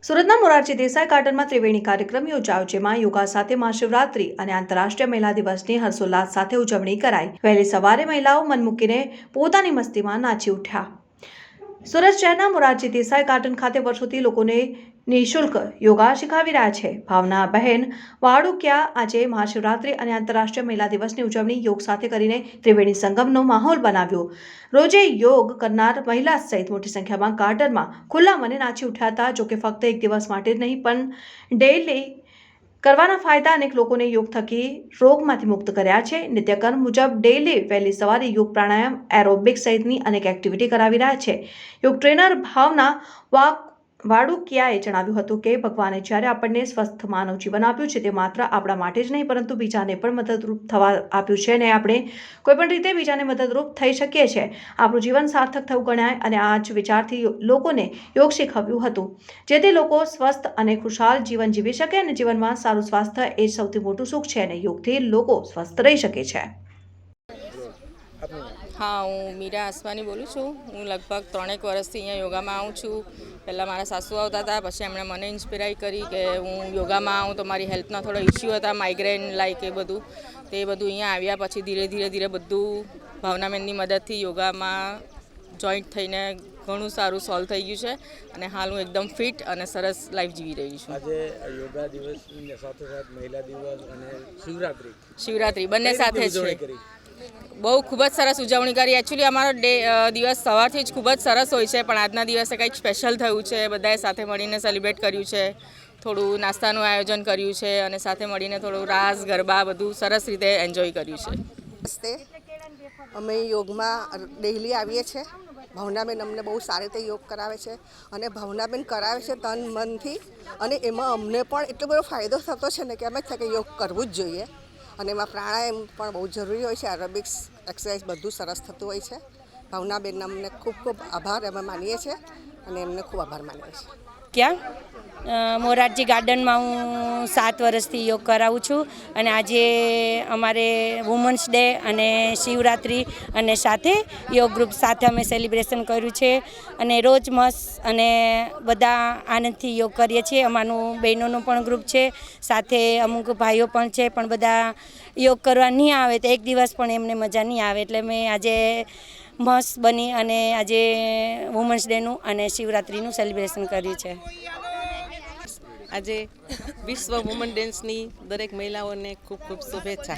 સુરતના મોરારજી દેસાઈ ગાર્ડનમાં ત્રિવેણી કાર્યક્રમ યોજાયો, જેમાં યોગા સાથે મહાશિવરાત્રી અને આંતરરાષ્ટ્રીય મહિલા દિવસની હર્ષોલ્લાસ સાથે ઉજવણી કરાઈ। વહેલી સવારે મહિલાઓ મન મૂકીને પોતાની મસ્તીમાં નાચી ઉઠ્યા। સુરત શહેરના મોરારજી દેસાઈ ગાર્ડન ખાતે વર્ષોથી લોકોને નિઃશુલ્ક યોગા શીખવી રહ્યા છે। ભાવના બહેન વાડુકિયા આજે મહાશિવરાત્રી અને આંતરરાષ્ટ્રીય મહિલા દિવસની ઉજવણી યોગ સાથે કરીને ત્રિવેણી સંગમનો માહોલ બનાવ્યો। રોજે યોગ કરનાર મહિલા સહિત મોટી સંખ્યામાં ગાર્ડનમાં ખુલ્લા મને નાચી ઉઠ્યા હતા। જોકે ફક્ત એક દિવસ માટે જ નહીં પણ ડેઈલી કરવાના ફાયદા અનેક લોકોને યોગ થકી રોગમાંથી મુક્ત કર્યા છે। નિત્યક્રમ મુજબ ડેઈલી વહેલી સવારે યોગ, પ્રાણાયામ, એરોબિક સહિતની અનેક એક્ટિવિટી કરાવી રહ્યા છે। યોગ ટ્રેનર ભાવના વાડુકિયાએ જણાવ્યું હતું કે ભગવાને જ્યારે આપણને સ્વસ્થ માનવ જીવન આપ્યું છે, તે માત્ર આપણા માટે જ નહીં પરંતુ બીજાને પણ મદદરૂપ થવા આપ્યું છે, અને આપણે કોઈપણ રીતે બીજાને મદદરૂપ થઈ શકીએ છીએ। આપણું જીવન સાર્થક થવું ગણાય, અને આ જ વિચારથી લોકોને યોગ શીખવ્યું હતું, જેથી લોકો સ્વસ્થ અને ખુશાલ જીવન જીવી શકે, અને જીવનમાં સારું સ્વાસ્થ્ય એ સૌથી મોટું સુખ છે, અને યોગથી લોકો સ્વસ્થ રહી શકે છે। हाँ, हूँ मीरा आसवानी बोलूँ छूँ। हूँ लगभग 3 वर्षथी अँ योगा में आऊँ छूँ। पहला मारा सासू आवता था, पछी एमणे मने इंस्पिराई करी कि हूँ योगा में आऊँ तो मारी हेल्थना थोड़ा इश्यू था, माइग्रेन लाइक ए बधुं, ते बधुं अहींया आव्या पछी धीरे धीरे बधुं भावनाबेननी मददथी योगा में जॉइंट थईने घणुं सारूं सॉल्व थई गयुं छे, अने हाल हूँ एकदम फिट अने सरस लाइफ जीवी रही छूं। आज योगा दिवस साथ साथ महिला दिवस अने शिवरात्रि बंने साथे छे। बहु खूब ज सरस उजवणी करी। एक्चुअली अमारो दिवस सवारथी ज खूब ज सरस होय छे, पण आजना दिवसे कंईक स्पेशल थयुं छे। बधाए साथे मळीने सेलिब्रेट कर्युं छे, थोडुं नाસ્તાનું आयोजन कर्युं छे, अने साथे मळीने थोडुं रास गरबा बधुं सरस रीते एन्जॉय कर्युं छे। नमस्ते, अमे योगमां डेली आवीए छे। भावनाबेन अमने बहु सारी रीते योग करावे छे, अने भावनाबेन करावे छे तन मनथी, अने एमां अमने पण एटलो बधो फायदो थतो छे ने के एम ज थाय के योग करवुं ज जोईए। અને એમાં પ્રાણાયામ પણ બહુ જરૂરી હોય છે, એરોબિક્સ એક્સરસાઇઝ બધું સરસ થતું હોય છે। ભાવનાબેન અમને ખૂબ ખૂબ આભાર અમે માનીએ છીએ, અને એમને ખૂબ આભાર માનીએ છીએ। क्या मोरारजी गार्डन में हूँ 7 वर्षथी योग करावुं छूँ, अने आजे अमारे वुमन्स डे अने शिवरात्रि अने साथे योग ग्रुप साथे अमे सेलिब्रेशन कर्युं छे, अने रोज मस्त अने बधा आनंदथी योग करीए छीए। अमारुं बहनोनुं पण ग्रुप छे, साथे अमुक भाईओ पण छे, पण बधा योग करवा नहीं आवे तो एक दिवस पण एमने मजा नहीं आवे, एटले मैं आजे मस्त बनी अने आजे वुमन्स डेनुं अने शिवरात्रिनुं सेलिब्रेशन कर्युं छे। આજે વિશ્વ વુમન ડેન્સની દરેક મહિલાઓને ખૂબ ખૂબ શુભેચ્છા।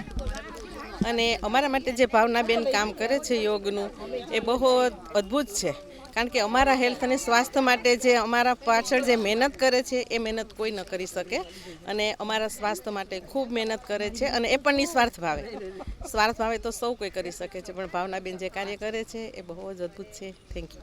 અને અમારા માટે જે ભાવનાબેન કામ કરે છે યોગનું, એ બહુ અદ્ભુત છે, કારણ કે અમારા હેલ્થ અને સ્વાસ્થ્ય માટે જે અમારા પાછળ જે મહેનત કરે છે એ મહેનત કોઈ ન કરી શકે, અને અમારા સ્વાસ્થ્ય માટે ખૂબ મહેનત કરે છે, અને એ પણ નિસ્વાર્થ ભાવે તો સૌ કોઈ કરી શકે છે, પણ ભાવનાબેન જે કાર્ય કરે છે એ બહુ જ અદ્ભુત છે। Thank you.